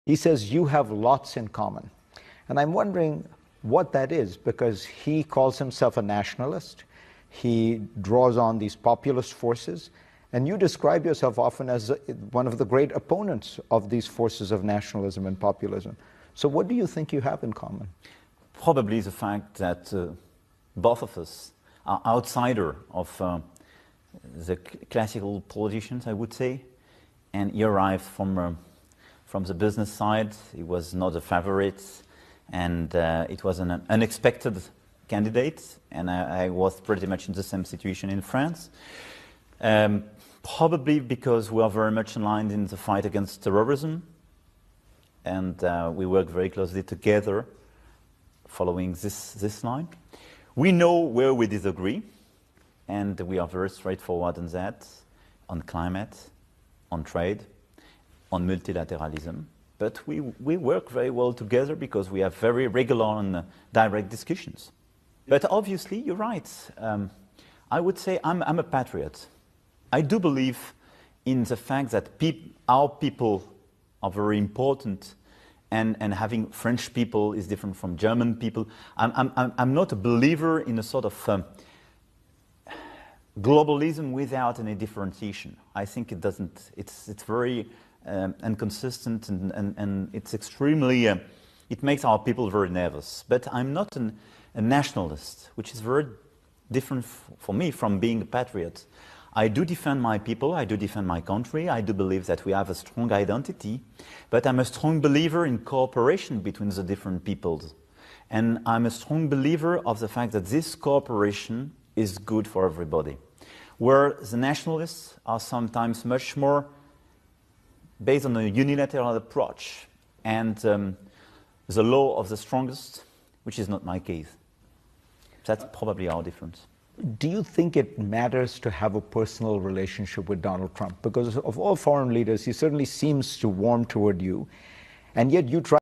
He says you have lots in common. And I'm wondering what that is, because he calls himself a nationalist. He draws on these populist forces. And you describe yourself often as one of the great opponents of these forces of nationalism and populism. So what do you think you have in common? Probably the fact that both of us are outsider of the classical politicians, I would say. And he arrived from the business side. He was not a favorite, and it was an unexpected candidate, and I was pretty much in the same situation in France. Probably because we are very much aligned in the fight against terrorism, and we work very closely together following this line. We know where we disagree, and we are very straightforward on that, on climate, on trade, on multilateralism. But we work very well together because we have very regular and direct discussions. But obviously, you're right. I would say I'm a patriot. I do believe in the fact that our people are very important, and having French people is different from German people. I'm not a believer in a sort of globalism without any differentiation. I think it doesn't. It's very inconsistent, and it's extremely. It makes our people very nervous. But I'm not a nationalist, which is very different for me from being a patriot. I do defend my people, I do defend my country, I do believe that we have a strong identity, but I'm a strong believer in cooperation between the different peoples. And I'm a strong believer of the fact that this cooperation is good for everybody. Where the nationalists are sometimes much more based on a unilateral approach and the law of the strongest, which is not my case. That's probably our difference. Do you think it matters to have a personal relationship with Donald Trump? Because of all foreign leaders, he certainly seems to warm toward you, and yet you try